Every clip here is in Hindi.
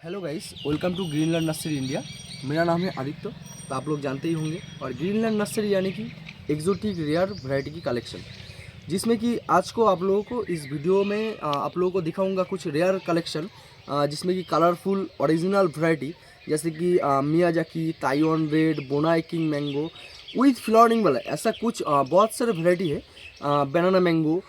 Hello guys, welcome to Greenland nursery India. मेरा नाम है आदित्य। तो आप लोग जानते ही होंगे, और ग्रीनलैंड नर्सरी यानी कि एक्जोटिक रेयर वैरायटी की कलेक्शन, जिसमें कि आज को आप लोगों को इस वीडियो में आप लोगों को दिखाऊंगा कुछ रेयर कलेक्शन, जिसमें कि कलरफुल ओरिजिनल वैरायटी जैसे कि Miyazaki, Taiwan red, Bonai king mango with flowering वाला, ऐसा कुछ बहुत सारे वैरायटी है। बनाना मैंगो,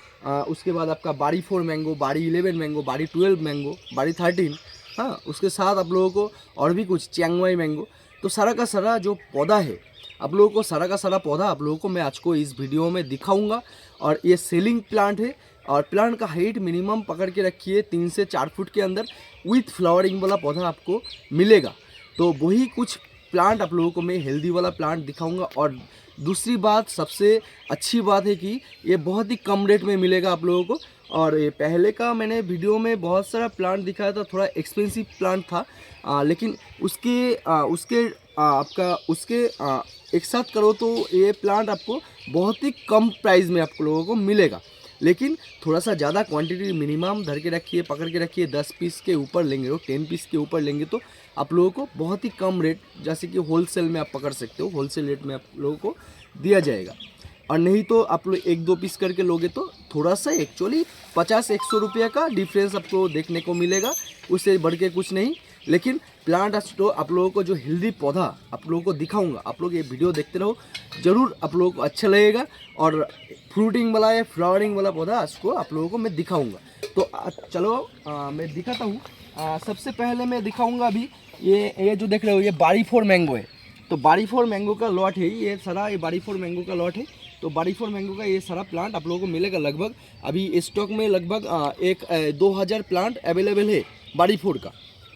उसके बाद आपका बारी 4 मैंगो, बारी 11 मैंगो, बारी 12 मैंगो, बारी 13, हाँ, उसके साथ आप लोगों को और भी कुछ चियांगमाई मैंगो। तो सारा का सारा जो पौधा है, आप लोगों को सारा का सारा पौधा आप लोगों को मैं आज को इस वीडियो में दिखाऊंगा। और ये सेलिंग प्लांट है, और प्लांट का हाइट मिनिमम पकड़ के रखिए 3 से 4 फुट के अंदर विथ फ्लावरिंग वाला पौधा आपको मिलेगा। तो वही कुछ प्लांट आप लोगों को मैं हेल्दी वाला प्लांट दिखाऊंगा। और दूसरी बात, सबसे अच्छी बात है कि ये बहुत ही कम रेट में मिलेगा आप लोगों को। और ये पहले का मैंने वीडियो में बहुत सारा प्लांट दिखाया था, थोड़ा एक्सपेंसिव प्लांट था, लेकिन उसके एक साथ करो तो ये प्लांट आपको बहुत ही कम प्राइस में आप लोगों को मिलेगा। लेकिन थोड़ा सा ज़्यादा क्वांटिटी मिनिमम धर के रखिए, पकड़ के रखिए। 10 पीस के ऊपर लेंगे तो 10 पीस के ऊपर लेंगे तो आप लोगों को बहुत ही कम रेट, जैसे कि होलसेल में आप पकड़ सकते हो, होलसेल रेट में आप लोगों को दिया जाएगा। और नहीं तो आप लोग 1-2 पीस करके लोगे तो थोड़ा सा एक्चुअली 50-100 रुपये का डिफरेंस आपको देखने को मिलेगा, उससे बढ़ के कुछ नहीं। लेकिन प्लांट तो आप लोगों को जो हेल्दी पौधा आप लोगों को दिखाऊंगा, आप लोग ये वीडियो देखते रहो, ज़रूर आप लोगों को अच्छा लगेगा। और फ्रूटिंग वाला या फ्लावरिंग वाला पौधा आज को आप लोगों को मैं दिखाऊंगा। तो चलो मैं दिखाता हूँ। सबसे पहले मैं दिखाऊंगा अभी ये जो देख रहे हो, ये बारी 4 मैंगो है। तो बारी 4 मैंगो का लॉट है ये सारा, ये बारी 4 मैंगो का लॉट है। तो बारी 4 मैंगो का ये सारा प्लांट आप लोगों को मिलेगा। लगभग अभी स्टॉक में लगभग 2000 प्लांट अवेलेबल है बारी 4 का।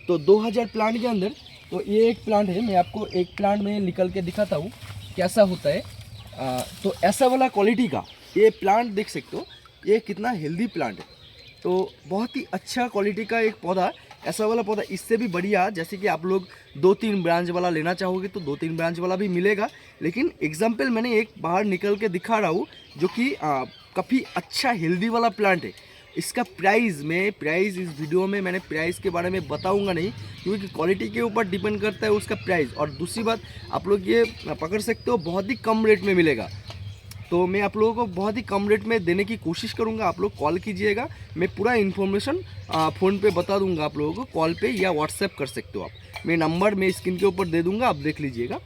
तो 2000 प्लांट के अंदर तो ये एक प्लांट है, मैं आपको एक प्लांट में निकल के दिखाता हूँ कैसा होता है। तो ऐसा वाला क्वालिटी का ये प्लांट देख सकते हो, ये कितना हेल्दी प्लांट है। तो बहुत ही अच्छा क्वालिटी का एक पौधा, ऐसा वाला पौधा। इससे भी बढ़िया, जैसे कि आप लोग 2-3 ब्रांच वाला लेना चाहोगे तो 2-3 ब्रांच वाला भी मिलेगा। लेकिन एग्जाम्पल मैंने एक बाहर निकल के दिखा रहा हूँ, जो कि काफ़ी अच्छा हेल्दी वाला प्लांट है। इसका प्राइस इस वीडियो में मैंने प्राइस के बारे में बताऊंगा नहीं, क्योंकि क्वालिटी के ऊपर डिपेंड करता है उसका प्राइस। और दूसरी बात, आप लोग ये पकड़ सकते हो, बहुत ही कम रेट में मिलेगा। तो मैं आप लोगों को बहुत ही कम रेट में देने की कोशिश करूंगा। आप लोग कॉल कीजिएगा, मैं पूरा इन्फॉर्मेशन फ़ोन पे बता दूंगा आप लोगों को। कॉल पे या व्हाट्सएप कर सकते हो आप, मैं नंबर मैं स्क्रीन के ऊपर दे दूंगा, आप देख लीजिएगा।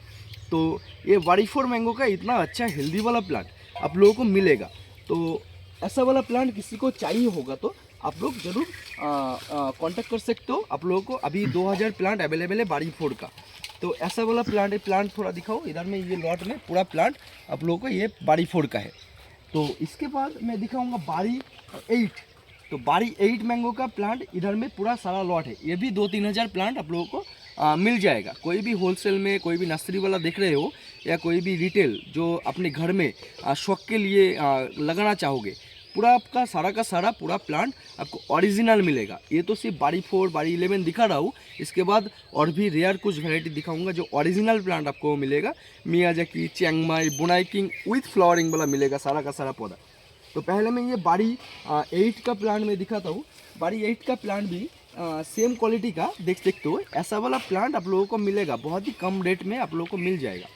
तो ये बारी 4 मैंगो का इतना अच्छा हेल्दी वाला प्लांट आप लोगों को मिलेगा। तो ऐसा वाला प्लांट किसी को चाहिए होगा तो आप लोग ज़रूर कांटेक्ट कर सकते हो। आप लोगों को अभी 2000 प्लांट अवेलेबल है बारी 4 का। तो ऐसा वाला प्लांट है। प्लांट थोड़ा दिखाओ इधर में, ये लॉट में पूरा प्लांट आप लोगों को ये बारी 4 का है। तो इसके बाद मैं दिखाऊंगा बारी 8। तो बारी 8 मैंगो का प्लांट इधर में पूरा सारा लॉट है। ये भी 2-3 हज़ार प्लांट आप लोगों को मिल जाएगा। कोई भी होलसेल में, कोई भी नर्सरी वाला देख रहे हो, या कोई भी रिटेल जो अपने घर में शौक के लिए लगाना चाहोगे, पूरा आपका सारा का सारा पूरा प्लांट आपको ओरिजिनल मिलेगा। ये तो सिर्फ बारी 4, बारी 11 दिखा रहा हूँ। इसके बाद और भी रेयर कुछ वैरायटी दिखाऊंगा जो ओरिजिनल प्लांट आपको मिलेगा। Miyazaki, Chiang Mai, Bonai king with flowering वाला मिलेगा सारा का सारा पौधा। तो पहले मैं ये बारी 8 का प्लांट में दिखाता हूँ। बारी 8 का प्लांट भी सेम क्वालिटी का देख सकते हो, ऐसा वाला प्लांट आप लोगों को मिलेगा, बहुत ही कम रेट में आप लोगों को मिल जाएगा।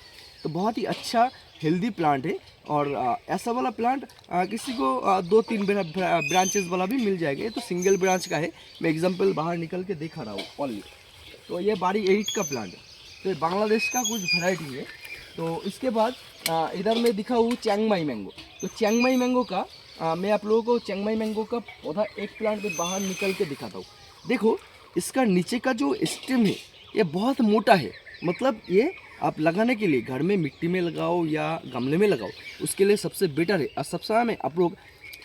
तो बहुत ही अच्छा हेल्दी प्लांट है। और ऐसा वाला प्लांट किसी को 2-3 ब्रांचेस वाला भी मिल जाएगा। ये तो सिंगल ब्रांच का है, मैं एग्जांपल बाहर निकल के दिखा रहा हूँ ओनली। तो ये बारी 8 का प्लांट है। तो ये बांग्लादेश का कुछ वैरायटी है। तो इसके बाद इधर मैं दिखाऊँ चियांगमाई मैंगो। तो चियांगमाई मैंगो का मैं आप लोगों को चियांगमाई मैंगो का पौधा एक प्लांट में बाहर निकल के दिखाता हूँ। देखो, इसका नीचे का जो स्टेम है ये बहुत मोटा है। मतलब ये आप लगाने के लिए घर में मिट्टी में लगाओ या गमले में लगाओ, उसके लिए सबसे बेटर है। और सबसे में आप लोग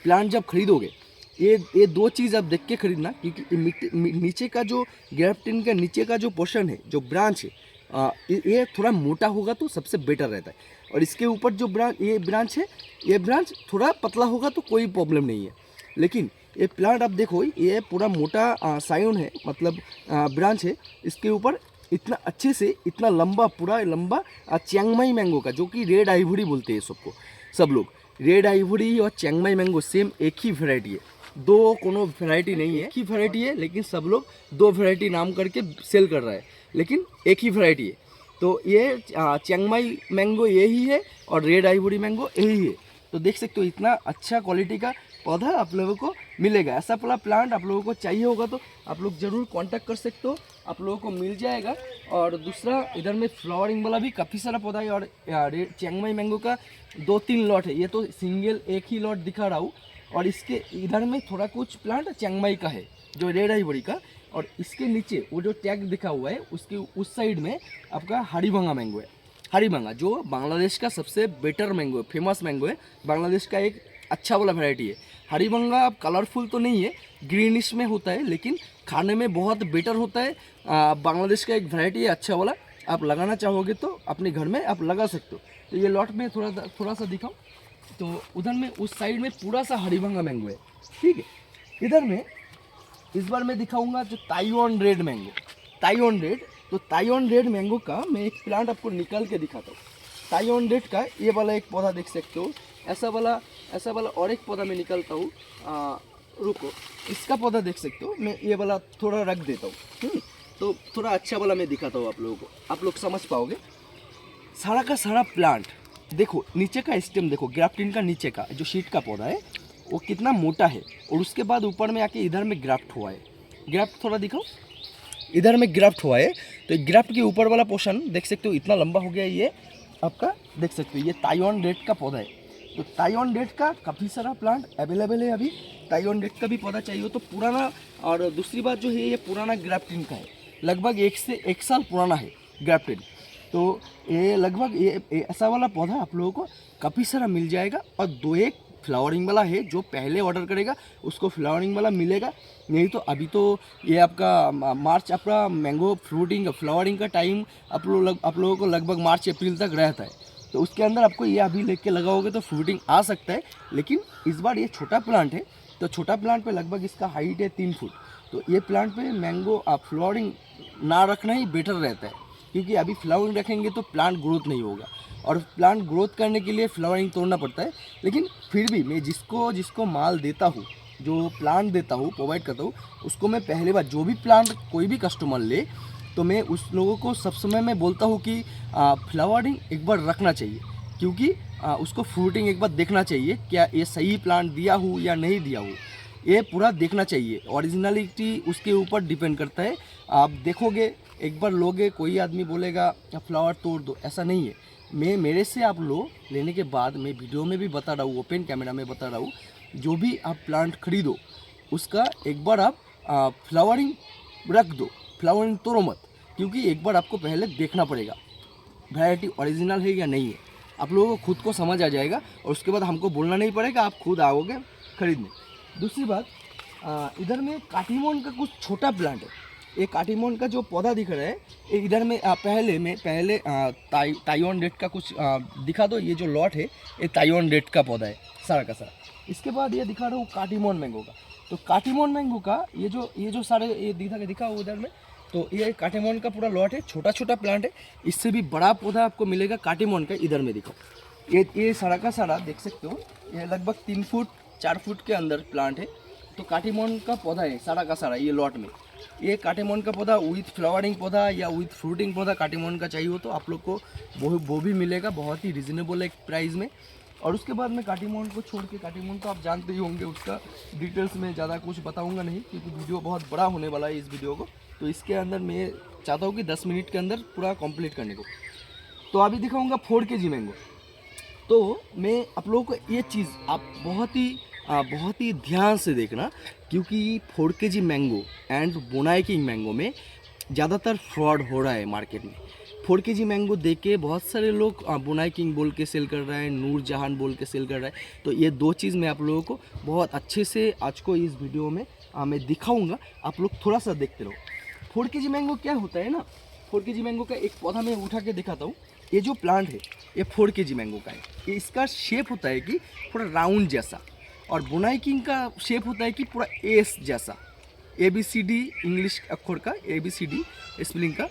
प्लांट जब खरीदोगे, ये 2 चीज़ आप देख के खरीदना, क्योंकि नीचे का जो ग्राफ्टिंग का नीचे का जो पोर्शन है, जो ब्रांच है, ये थोड़ा मोटा होगा तो सबसे बेटर रहता है। और इसके ऊपर जो ब्रांच है, ये ब्रांच थोड़ा पतला होगा तो कोई प्रॉब्लम नहीं है। लेकिन ये प्लांट आप देखो, ये पूरा मोटा सायोन है, मतलब ब्रांच है। इसके ऊपर इतना अच्छे से इतना लंबा, पूरा लंबा चियांगमाई मैंगो का, जो कि रेड आइवरी बोलते हैं सबको, सब लोग रेड आइवरी और चियांगमाई मैंगो सेम एक ही वैरायटी है। दो कोनो वैरायटी नहीं है, एक ही वैरायटी है, लेकिन सब लोग दो वैरायटी नाम करके सेल कर रहा है, लेकिन एक ही वैरायटी है। तो ये चियांगमाई मैंगो यही है और रेड आइवरी मैंगो यही है। तो देख सकते हो इतना अच्छा क्वालिटी का पौधा आप लोगों को मिलेगा। ऐसा वाला प्लांट आप लोगों को चाहिए होगा तो आप लोग ज़रूर कांटेक्ट कर सकते हो, आप लोगों को मिल जाएगा। और दूसरा इधर में फ्लावरिंग वाला भी काफ़ी सारा पौधा है। और चियांगमाई मैंगो का 2-3 लॉट है, ये तो सिंगल एक ही लॉट दिखा रहा हूँ। और इसके इधर में थोड़ा कुछ प्लांट चियांगमाई का है जो रेड आइवरी का। और इसके नीचे वो जो टैग दिखा हुआ है उसके उस साइड में आपका हरिभंगा मैंगो है। हरिभंगा जो बांग्लादेश का सबसे बेटर मैंगो है, फेमस मैंगो है, बांग्लादेश का एक अच्छा वाला वैरायटी है। हरिभंगा अब कलरफुल तो नहीं है, ग्रीनिश में होता है, लेकिन खाने में बहुत बेटर होता है। बांग्लादेश का एक वैरायटी है अच्छा वाला, आप लगाना चाहोगे तो अपने घर में आप लगा सकते हो। तो ये लॉट में थोड़ा सा दिखाऊँ तो उधर में उस साइड में पूरा सा हरिभंगा मैंगो है, ठीक है। इधर में इस बार मैं दिखाऊंगा जो Taiwan red mango, Taiwan red. तो ताइवान रेड मैंगो का मैं एक प्लांट आपको निकाल के दिखाता हूँ। ताइवान रेड का ये वाला एक पौधा देख सकते हो, ऐसा वाला और एक पौधा मैं निकालता हूँ। रुको, इसका पौधा देख सकते हो, मैं ये वाला थोड़ा रख देता हूँ। तो थोड़ा अच्छा वाला मैं दिखाता हूँ आप लोगों को, आप लोग समझ पाओगे। सारा का सारा प्लांट देखो, नीचे का स्टेम देखो, ग्राफ्टिन का नीचे का जो शीट का पौधा है वो कितना मोटा है, और उसके बाद ऊपर में आके इधर में ग्राफ्ट हुआ है। ग्राफ्ट थोड़ा दिखाओ, इधर में ग्राफ्ट हुआ है। तो ग्राफ्ट के ऊपर वाला पोर्शन देख सकते हो इतना लंबा हो गया है। ये आपका देख सकते हो ये ताइवान रेड का पौधा है। तो ताइवान रेड का काफ़ी सारा प्लांट अवेलेबल है अभी। ताइवान रेड का भी पौधा चाहिए हो तो पुराना, और दूसरी बात जो है ये पुराना ग्राफ्टिन का है, लगभग 1 से 1 साल पुराना है ग्राफ्टिन। तो ये लगभग ये ऐसा वाला पौधा आप लोगों को काफ़ी सारा मिल जाएगा। और 2-1 फ्लावरिंग वाला है, जो पहले ऑर्डर करेगा उसको फ्लावरिंग वाला मिलेगा। नहीं तो अभी तो ये आपका मार्च, आपका मैंगो फ्रूटिंग फ्लावरिंग का टाइम आप लोगों को लगभग मार्च अप्रैल तक रहता है। तो उसके अंदर आपको ये अभी लेके लगाओगे तो फ्रूटिंग आ सकता है। लेकिन इस बार ये छोटा प्लांट है, तो छोटा प्लांट पे लगभग इसका हाइट है 3 फुट। तो ये प्लांट पे मैंगो फ्लावरिंग ना रखना ही बेटर रहता है, क्योंकि अभी फ्लावरिंग रखेंगे तो प्लांट ग्रोथ नहीं होगा, और प्लांट ग्रोथ करने के लिए फ्लावरिंग तोड़ना पड़ता है। लेकिन फिर भी मैं जिसको माल देता हूँ, जो प्लांट देता हूँ, प्रोवाइड करता हूँ, उसको मैं पहले बार जो भी प्लांट कोई भी कस्टमर ले तो मैं उस लोगों को सब समय मैं बोलता हूँ कि फ्लावरिंग एक बार रखना चाहिए, क्योंकि उसको फ्रूटिंग एक बार देखना चाहिए, क्या ये सही प्लांट दिया हूँ या नहीं दिया हूँ, ये पूरा देखना चाहिए। ओरिजिनलिटी उसके ऊपर डिपेंड करता है। आप देखोगे, एक बार लोगे, कोई आदमी बोलेगा फ्लावर तोड़ दो, ऐसा नहीं है। मेरे से आप लो, लेने के बाद मैं वीडियो में भी बता रहा हूँ, ओपन कैमरा में बता रहा हूँ, जो भी आप प्लांट खरीदो उसका एक बार आप फ्लावरिंग रख दो, फ्लावरिंग तोड़ो मत, क्योंकि एक बार आपको पहले देखना पड़ेगा वैरायटी ओरिजिनल है या नहीं है। आप लोगों को खुद को समझ आ जाएगा, और उसके बाद हमको बोलना नहीं पड़ेगा, आप खुद आओगे खरीदने। दूसरी बात, इधर में काटीमोन का कुछ छोटा प्लांट है। ये काटीमोन का जो पौधा दिख रहा है, ये इधर में पहले ताइवान रेड का कुछ दिखा दो। ये जो लॉट है ये ताइवान रेड का पौधा है सारा का सारा। इसके बाद ये दिखा रहा हूँ काटीमोन मैंगो का। तो काटीमोन मैंगो का ये जो सारे ये दिखा उधर में, तो ये काटीमोन का पूरा लॉट है, छोटा छोटा प्लांट है। इससे भी बड़ा पौधा आपको मिलेगा काटीमोन का। इधर में दिखाओ, ये सारा का सारा देख सकते हो, ये लगभग 3 फुट 4 फुट के अंदर प्लांट है। तो काटीमोन का पौधा है सारा का सारा ये लॉट में। ये काटीमोन का पौधा विथ फ्लावरिंग पौधा या विथ फ्रूटिंग पौधा काटीमोन का चाहिए हो तो आप लोग को वो भी मिलेगा बहुत ही रिजनेबल एक प्राइस में। और उसके बाद में काटीमोन को छोड़ के, काटीमोन तो आप जानते ही होंगे, उसका डिटेल्स में ज़्यादा कुछ बताऊंगा नहीं, क्योंकि वीडियो बहुत बड़ा होने वाला है इस वीडियो को। तो इसके अंदर मैं चाहता हूँ कि 10 मिनट के अंदर पूरा कंप्लीट करने को। तो अभी दिखाऊंगा 4 kg मैंगो। तो मैं आप लोगों को ये चीज़ आप बहुत ही ध्यान से देखना, क्योंकि 4 kg mango and Bonai king mango में ज़्यादातर फ्रॉड हो रहा है मार्केट में। 4 kg मैंगो दे के बहुत सारे लोग बोनाई किंग बोल के सेल कर रहे हैं, नूर जहान बोल के सेल कर रहा है। तो ये 2 चीज़ मैं आप लोगों को बहुत अच्छे से आज को इस वीडियो में मैं दिखाऊंगा, आप लोग थोड़ा सा देखते रहो। 4 kg मैंगो क्या होता है ना, 4 kg मैंगो का एक पौधा मैं उठा के दिखाता हूँ। ये जो प्लांट है ये 4 kg मैंगो का है। ये इसका शेप होता है कि पूरा राउंड जैसा, और बोनाई किंग का शेप होता है कि पूरा एस जैसा, ABCD इंग्लिश अक्षर का ABCD स्पेलिंग का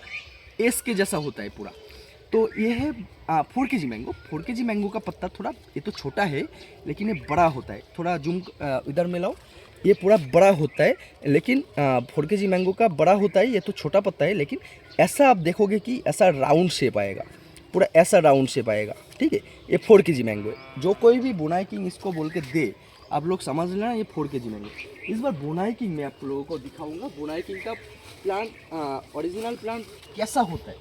एस के जैसा होता है पूरा। तो ये है 4 kg मैंगो। 4 kg मैंगो का पत्ता थोड़ा ये तो छोटा है, लेकिन ये बड़ा होता है। थोड़ा जूम इधर में लाओ, ये पूरा बड़ा होता है, लेकिन 4kg मैंगो का बड़ा होता है, ये तो छोटा पत्ता है, लेकिन ऐसा आप देखोगे कि ऐसा राउंड शेप आएगा, पूरा ऐसा राउंड शेप आएगा, ठीक है। ये 4kg मैंगो है। जो कोई भी बुनाई किंग इसको बोल के दे, आप लोग समझ लेना ये 4kg मैंगो। इस बार बुनाई किंग मैं आप लोगों को दिखाऊंगा, बुनाई किंग का प्लांट, ओरिजिनल प्लांट कैसा होता है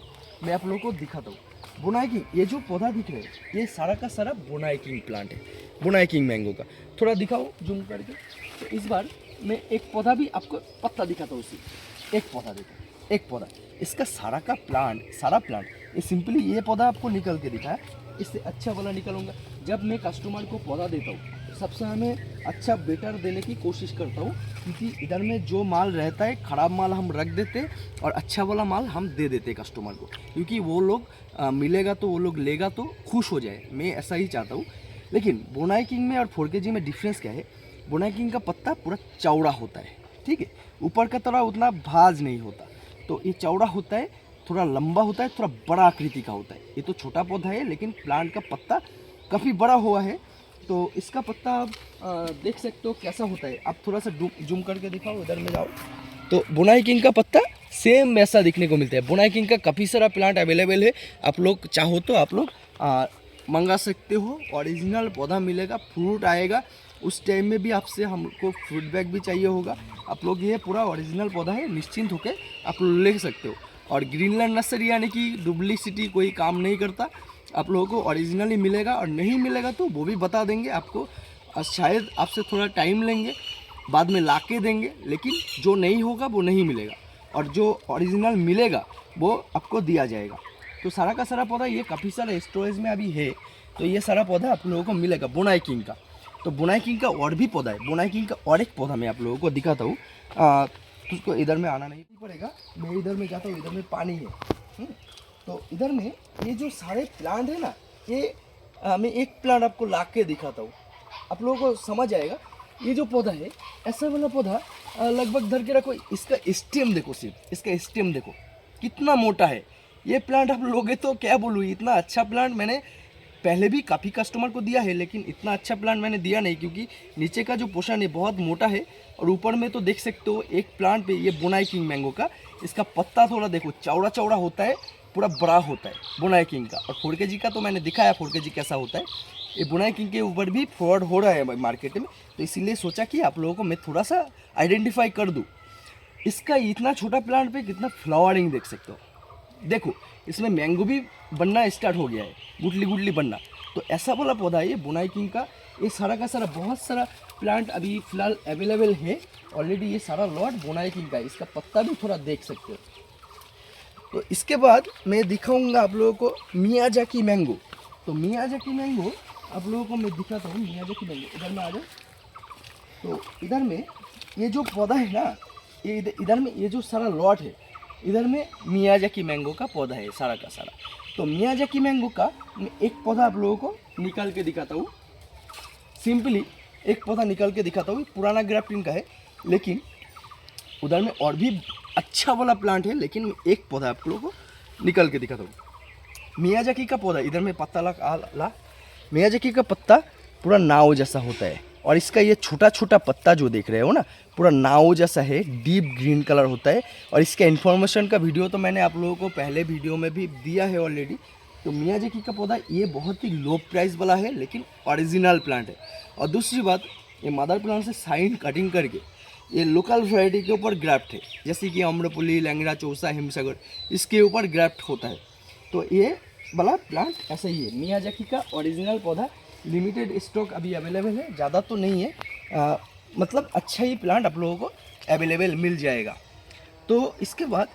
मैं आप लोगों को दिखाता हूँ। बुनाई किंग, ये जो पौधा दिख रहा है ये सारा का सारा बुनाई किंग प्लांट है, बुनाई किंग मैंगो का। थोड़ा दिखाओ जूम करके। तो इस बार मैं एक पौधा भी आपको पत्ता दिखाता हूँ, उसी एक पौधा देखो, एक पौधा, इसका सारा का प्लांट, सारा प्लांट, ये सिंपली ये पौधा आपको निकल के दिखा है, इससे अच्छा वाला निकलूंगा। जब मैं कस्टमर को पौधा देता हूँ सबसे हमें अच्छा बेटर देने की कोशिश करता हूँ, क्योंकि इधर में जो माल रहता है खराब माल हम रख देते और अच्छा वाला माल हम दे देते कस्टमर को, क्योंकि वो लोग मिलेगा तो वो लोग लेगा तो खुश हो जाए, मैं ऐसा ही चाहता हूँ। लेकिन बुनाई किंग में और 4kg में डिफरेंस क्या है, बुनाई किंग का पत्ता पूरा चौड़ा होता है, ठीक है, ऊपर का तरह उतना भाज नहीं होता, तो ये चौड़ा होता है, थोड़ा लंबा होता है, थोड़ा बड़ा आकृति का होता है। ये तो छोटा पौधा है लेकिन प्लांट का पत्ता काफ़ी बड़ा हुआ है। तो इसका पत्ता आप देख सकते हो कैसा होता है। आप थोड़ा सा जूम करके दिखाओ, इधर में जाओ, तो बुनाई किंग का पत्ता सेम वैसा दिखने को मिलता है। बुनाई किंग का काफ़ी सारा प्लांट अवेलेबल है, आप लोग चाहो तो आप लोग मंगा सकते हो, ओरिजिनल पौधा मिलेगा, फ्रूट आएगा, उस टाइम में भी आपसे हमको फीडबैक भी चाहिए होगा। आप लोग ये पूरा ओरिजिनल पौधा है, निश्चिंत होकर आप लोग ले सकते हो। और ग्रीनलैंड नर्सरी यानी कि डुप्लीसिटी कोई काम नहीं करता, आप लोगों को ओरिजिनली मिलेगा, और नहीं मिलेगा तो वो भी बता देंगे आपको, और शायद आपसे थोड़ा टाइम लेंगे, बाद में ला के देंगे, लेकिन जो नहीं होगा वो नहीं मिलेगा, और जो ओरिजिनल मिलेगा वो आपको दिया जाएगा। तो सारा का सारा पौधा ये काफ़ी सारा स्टोरेज में अभी है, तो ये सारा पौधा आप लोगों को मिलेगा बुनाई किंग का। तो बुनाई किंग का और भी पौधा है, बुनाई किंग का और एक पौधा मैं आप लोगों को दिखाता हूँ। उसको इधर में आना नहीं पड़ेगा, मैं इधर में जाता हूँ, इधर में पानी है। तो इधर में ये जो सारे प्लांट है ना, ये मैं एक प्लांट आपको ला के दिखाता हूँ, आप लोगों को समझ आएगा। ये जो पौधा है ऐसा वाला पौधा लगभग धर के रखो, इसका स्टेम देखो, सिर्फ इसका स्टेम देखो कितना मोटा है। ये प्लांट आप लोगे तो क्या बोलूँ, इतना अच्छा प्लांट मैंने पहले भी काफ़ी कस्टमर को दिया है, लेकिन इतना अच्छा प्लांट मैंने दिया नहीं, क्योंकि नीचे का जो पोर्शन है बहुत मोटा है, और ऊपर में तो देख सकते हो एक प्लांट पे ये बुनाई किंग मैंगो का, इसका पत्ता थोड़ा देखो चौड़ा चौड़ा होता है, पूरा बड़ा होता है बुनाई किंग का। और 4kg का तो मैंने दिखाया 4kg कैसा होता है। ये बुनाई किंग के ऊपर भी फ्रॉड हो रहा है मार्केट में, तो इसीलिए सोचा कि आप लोगों को मैं थोड़ा सा आइडेंटिफाई कर दूँ। इसका इतना छोटा प्लांट पे कितना फ्लावरिंग देख सकते हो, देखो इसमें मैंगो भी बनना स्टार्ट हो गया है, गुटली गुटली बनना। तो ऐसा वाला पौधा है ये बुनाई किंग का। ये सारा का सारा बहुत सारा प्लांट अभी फ़िलहाल अवेलेबल है ऑलरेडी, ये सारा लॉट बुनाई किंग का है। इसका पत्ता भी थोड़ा देख सकते हो। तो इसके बाद मैं दिखाऊंगा आप लोगों को मियाजाकी मैंगो। तो मियाजाकी मैंगो आप लोगों को मैं दिखाता हूँ। मियाजाकी मैंगो इधर में आ जाओ। तो इधर में ये जो पौधा है ना, ये इधर में ये जो सारा लॉट है, इधर में मियाजाकी मैंगो का पौधा है सारा का सारा। तो मियाजाकी मैंगो का मैं एक पौधा आप लोगों को निकाल के दिखाता हूँ, सिंपली एक पौधा निकाल के दिखाता हूँ। पुराना ग्राफ्टिंग का है, लेकिन उधर में और भी अच्छा वाला प्लांट है, लेकिन मैं एक पौधा आप लोगों को निकाल के दिखाता हूँ। मियाजाकी का पौधा इधर में पत्ता ला मियाजाकी का पत्ता पूरा नाव जैसा होता है, और इसका ये छोटा छोटा पत्ता जो देख रहे हो ना, पूरा नाव जैसा है, डीप ग्रीन कलर होता है। और इसका इन्फॉर्मेशन का वीडियो तो मैंने आप लोगों को पहले वीडियो में भी दिया है ऑलरेडी। तो मियाजाकी का पौधा ये बहुत ही लो प्राइस वाला है, लेकिन ओरिजिनल प्लांट है। और दूसरी बात, ये मदर प्लांट से साइन कटिंग करके ये लोकल वैरायटी के ऊपर ग्राफ्ट है, जैसे कि अम्रपुली, लैंगड़ा, चौसा, हिमसागर, इसके ऊपर ग्राफ्ट होता है। तो ये वाला प्लांट ऐसा ही है, मियाजाकी का ओरिजिनल पौधा। लिमिटेड स्टॉक अभी अवेलेबल है, ज़्यादा तो नहीं है, मतलब अच्छा ही प्लांट आप लोगों को अवेलेबल मिल जाएगा। तो इसके बाद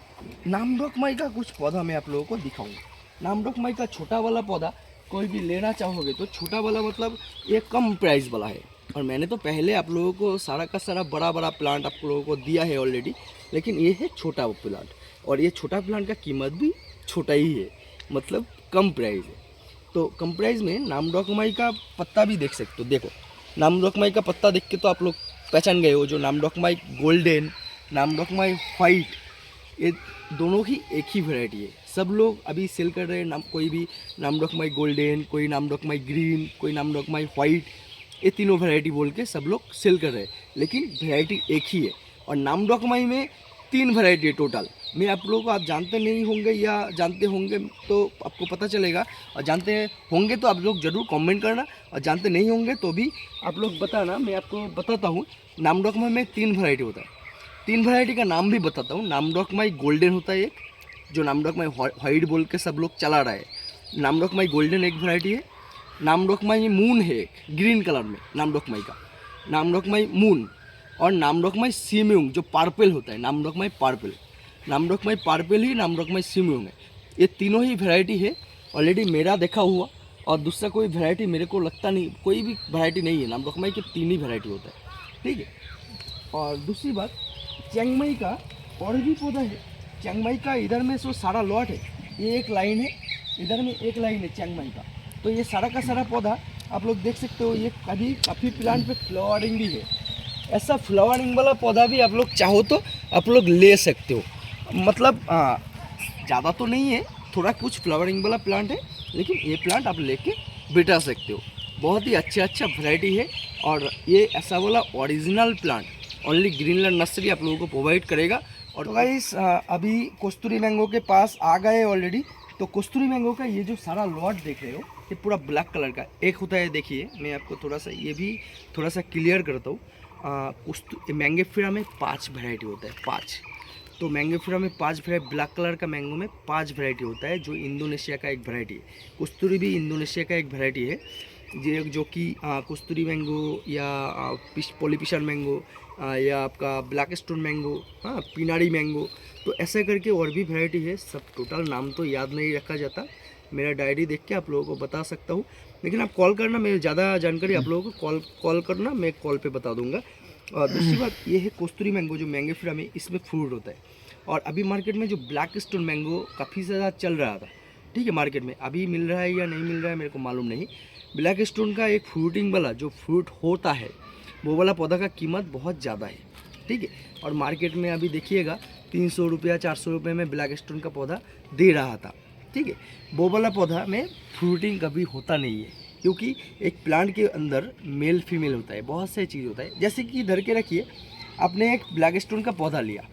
नामडोकमाई का कुछ पौधा मैं आप लोगों को दिखाऊंगा। नामडोकमाई का छोटा वाला पौधा कोई भी लेना चाहोगे तो छोटा वाला मतलब ये कम प्राइस वाला है, और मैंने तो पहले आप लोगों को सारा का सारा बड़ा बड़ा प्लांट आप लोगों को दिया है ऑलरेडी, लेकिन ये है छोटा प्लांट, और ये छोटा प्लांट का कीमत भी छोटा ही है, मतलब कम प्राइस है। तो कम प्राइस में नामडोकमाई का पत्ता भी देख सकते हो। देखो नामडोकमाई का पत्ता देख के तो आप लोग पहचान गए हो, जो नामडोकमाई गोल्डन, नामडोकमाई वाइट, ये दोनों ही एक ही वैरायटी है। सब लोग अभी सेल कर रहे हैं कोई भी नामडोकमाई गोल्डन, कोई नामडोकमाई ग्रीन, कोई नामडोकमाई वाइट, ये तीनों वैरायटी बोल के सब लोग सेल कर रहे हैं, लेकिन वैरायटी एक ही है। और नामडॉकमाई में 3 वैरायटी है टोटल। मैं आप लोगों को, आप जानते नहीं होंगे या जानते होंगे तो आपको पता चलेगा, और जानते होंगे तो आप लोग ज़रूर कमेंट करना, और जानते नहीं होंगे तो भी आप लोग बताना। मैं आपको बताता हूँ, नामडॉकमाई में 3 वैरायटी होता है। 3 वैरायटी का नाम भी बताता हूँ। नामडॉकमाई गोल्डन होता है एक, जो नामडॉकमाई वाइट बोल के सब लोग चला रहा है। नामडॉकमाई गोल्डन एक वैरायटी है। नामडॉकमाई मून है एक ग्रीन कलर में, नामडॉकमाई का नामडॉकमाई मून। और नामडॉकमाई सिम्यूंग जो पर्पल होता है, नामडॉकमाई पर्पल। नामडॉकमाई पर्पल ही नामडॉकमाई सिम्यूंग है। ये तीनों ही वैरायटी है ऑलरेडी मेरा देखा हुआ, और दूसरा कोई वैरायटी मेरे को लगता नहीं, कोई भी वैरायटी नहीं है। नामडॉकमाई के 3 ही वैरायटी होता है, ठीक है। और दूसरी बात, चियांगमाई का और भी पौधा है। चियांगमाई का इधर में सो सारा लॉट है, ये एक लाइन है, इधर में एक लाइन है चियांगमाई का। तो ये सारा का सारा पौधा आप लोग देख सकते हो। ये काफ़ी प्लांट पे फ्लावरिंग भी है। ऐसा फ्लावरिंग वाला पौधा भी आप लोग चाहो तो आप लोग ले सकते हो। मतलब ज़्यादा तो नहीं है, थोड़ा कुछ फ्लावरिंग वाला प्लांट है, लेकिन ये प्लांट आप लेके बिठा सकते हो। बहुत ही अच्छा वैरायटी है। और ये ऐसा वाला original plant only Greenland nursery आप लोगों को प्रोवाइड करेगा। और तो गाइस अभी कस्तूरी मैंगो के पास आ गए ऑलरेडी। तो कस्तूरी मैंगो का ये जो सारा लॉट देख रहे हो, ये पूरा ब्लैक कलर का एक होता है। देखिए मैं आपको थोड़ा सा ये भी थोड़ा सा क्लियर करता हूँ। मैंगोफेरा में 5 वैरायटी होता है, 5। तो मैंगोफेरा में 5 वैरायटी, ब्लैक कलर का मैंगो में 5 वैरायटी होता है, जो इंडोनेशिया का एक वैरायटी है। कस्तूरी भी इंडोनेशिया का एक वैरायटी है, जो कि कस्तूरी मैंगो या पॉलीपिशन मैंगो या आपका ब्लैक स्टोन मैंगो, हाँ पिनारी मैंगो, तो ऐसा करके और भी वैरायटी है। सब टोटल नाम तो याद नहीं रखा जाता, मेरा डायरी देख के आप लोगों को बता सकता हूँ। लेकिन आप कॉल करना, मैं ज़्यादा जानकारी आप लोगों को कॉल करना, मैं कॉल पे बता दूंगा। और दूसरी बात ये है कस्तूरी मैंगो जो मैंगोफेरा में, इसमें फ्रूट होता है। और अभी मार्केट में जो ब्लैक स्टोन मैंगो काफ़ी ज़्यादा चल रहा था, ठीक है, मार्केट में अभी मिल रहा है या नहीं मिल रहा है मेरे को मालूम नहीं। ब्लैक स्टोन का एक फ्रूटिंग वाला जो फ्रूट होता है, वो वाला पौधा का कीमत बहुत ज़्यादा है, ठीक है। और मार्केट में अभी देखिएगा 300 रुपया 400 रुपये में ब्लैक स्टोन का पौधा दे रहा था, ठीक है। वो वाला पौधा में फ्रूटिंग कभी होता नहीं है, क्योंकि एक प्लांट के अंदर मेल फीमेल होता है, बहुत सारी चीज़ होता है। जैसे कि धर के रखिए, आपने एक ब्लैक स्टोन का पौधा लिया,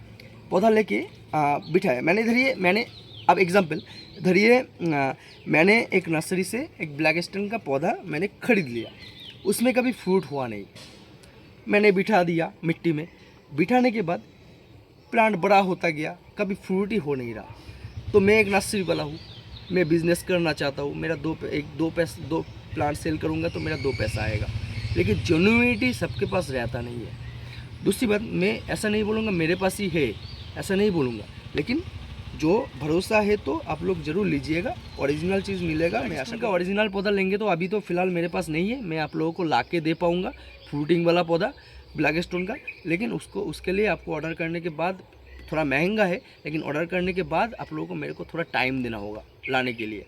पौधा लेके बिठाया, मैंने अब एग्जांपल धरिए, मैंने एक नर्सरी से एक ब्लैक स्टोन का पौधा मैंने खरीद लिया, उसमें कभी फ्रूट हुआ नहीं, मैंने बिठा दिया मिट्टी में। बिठाने के बाद प्लांट बड़ा होता गया, कभी फ्रूट ही हो नहीं रहा। तो मैं एक नर्सरी वाला हूँ, मैं बिज़नेस करना चाहता हूँ, मेरा दो प्लांट सेल करूँगा तो मेरा 2 पैसा आएगा, लेकिन जेन्युइनिटी सबके पास रहता नहीं है। दूसरी बात, मैं ऐसा नहीं बोलूँगा मेरे पास ही है, ऐसा नहीं बोलूँगा, लेकिन जो भरोसा है तो आप लोग ज़रूर लीजिएगा, ओरिजिनल चीज़ मिलेगा। मैं आशा का ओरिजिनल पौधा लेंगे तो अभी तो फ़िलहाल मेरे पास नहीं है, मैं आप लोगों को ला के दे पाऊँगा फ्रूटिंग वाला पौधा ब्लैक स्टोन का, लेकिन उसके लिए आपको ऑर्डर करने के बाद, थोड़ा महंगा है, लेकिन ऑर्डर करने के बाद आप लोगों को मेरे को थोड़ा टाइम देना होगा लाने के लिए,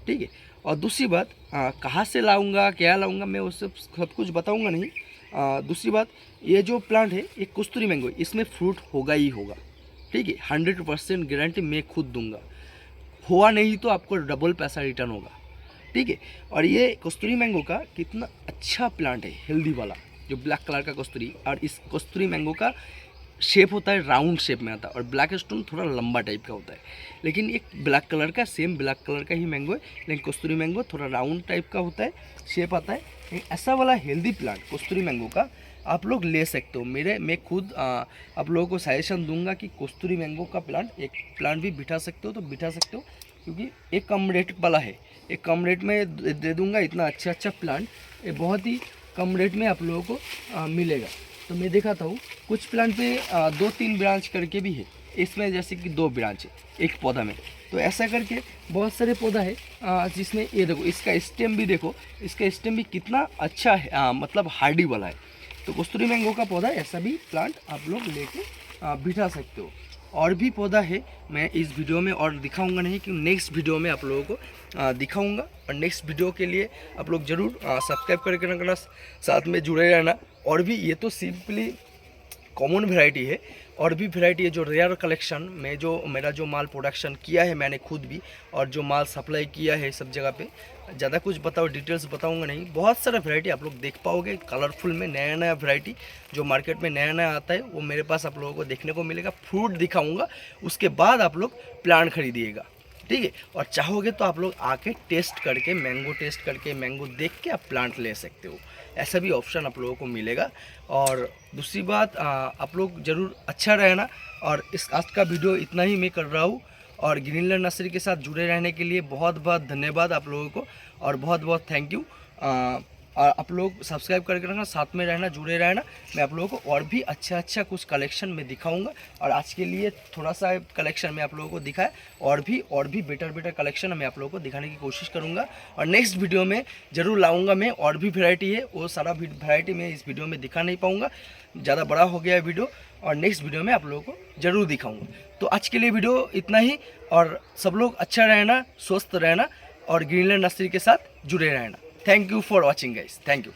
ठीक है। और दूसरी बात, कहाँ से लाऊंगा, क्या लाऊंगा, मैं उससे सब कुछ बताऊंगा नहीं। दूसरी बात, ये जो प्लांट है ये कस्तूरी मैंगो, इसमें फ्रूट होगा ही होगा, ठीक है, 100% गारंटी मैं खुद दूंगा। हुआ नहीं तो आपको डबल पैसा रिटर्न होगा, ठीक है। और ये कस्तूरी मैंगो का कितना अच्छा प्लांट है, हेल्दी वाला, जो ब्लैक कलर का कस्तूरी। और इस कस्तूरी मैंगो का शेप होता है राउंड शेप में आता है, और ब्लैक स्टोन थोड़ा लंबा टाइप का होता है, लेकिन एक ब्लैक कलर का, सेम ब्लैक कलर का ही मैंगो है, लेकिन कस्तूरी मैंगो थोड़ा राउंड टाइप का होता है, शेप आता है। ऐसा वाला हेल्दी प्लांट कस्तूरी मैंगो का आप लोग ले सकते हो। मैं खुद आप लोगों को सजेशन दूंगा कि कस्तूरी मैंगो का एक प्लांट भी बिठा सकते हो तो बिठा सकते हो, क्योंकि एक कम रेट वाला है, एक कम रेट में दे दूँगा। इतना अच्छा प्लांट ये बहुत ही कम रेट में आप लोगों को मिलेगा। तो मैं दिखाता हूँ, कुछ प्लांट पे 2-3 ब्रांच करके भी है, इसमें जैसे कि 2 ब्रांच है एक पौधा में, तो ऐसा करके बहुत सारे पौधा है जिसमें ये देखो, इसका स्टेम भी देखो, इसका स्टेम भी कितना अच्छा है, मतलब हार्डी वाला है। तो कस्तूरी मैंगो का पौधा ऐसा भी प्लांट आप लोग लेके बिठा सकते हो। और भी पौधा है, मैं इस वीडियो में और दिखाऊंगा नहीं, कि नेक्स्ट वीडियो में आप लोगों को दिखाऊंगा। और नेक्स्ट वीडियो के लिए आप लोग ज़रूर सब्सक्राइब करके रखना, साथ में जुड़े रहना। और भी ये तो सिंपली कॉमन वैरायटी है, और भी वैरायटी है जो रेयर कलेक्शन में, जो मेरा जो माल प्रोडक्शन किया है मैंने खुद भी, और जो माल सप्लाई किया है सब जगह पे। ज़्यादा कुछ बताओ डिटेल्स बताऊंगा नहीं, बहुत सारा वैरायटी आप लोग देख पाओगे कलरफुल में, नया नया वैरायटी जो मार्केट में नया नया आता है वो मेरे पास आप लोगों को देखने को मिलेगा। फ्रूट दिखाऊंगा, उसके बाद आप लोग प्लांट खरीदिएगा, ठीक है। और चाहोगे तो आप लोग आके टेस्ट करके, मैंगो टेस्ट करके, मैंगो देख के आप प्लांट ले सकते हो, ऐसा भी ऑप्शन आप लोगों को मिलेगा। और दूसरी बात, आप लोग ज़रूर अच्छा रहना। और इस आज का वीडियो इतना ही मैं कर रहा हूँ। और ग्रीनलैंड नर्सरी के साथ जुड़े रहने के लिए बहुत बहुत धन्यवाद आप लोगों को, और बहुत बहुत थैंक यू। और आप लोग सब्सक्राइब करके रखना, साथ में रहना, जुड़े रहना। मैं आप लोगों को और भी अच्छा कुछ कलेक्शन में दिखाऊंगा। और आज के लिए थोड़ा सा कलेक्शन में आप लोगों को दिखाया, और भी बेटर कलेक्शन मैं आप लोगों को दिखाने की कोशिश करूंगा। और नेक्स्ट वीडियो में ज़रूर लाऊंगा मैं, और भी वैरायटी है, वो सारा वैरायटी मैं इस वीडियो में दिखा नहीं पाऊँगा, ज़्यादा बड़ा हो गया है वीडियो। और नेक्स्ट वीडियो में आप लोगों को ज़रूर दिखाऊँगा। तो आज के लिए वीडियो इतना ही, और सब लोग अच्छा रहना, स्वस्थ रहना, और ग्रीनलैंड नर्सरी के साथ जुड़े रहना। Thank you for watching guys, thank you.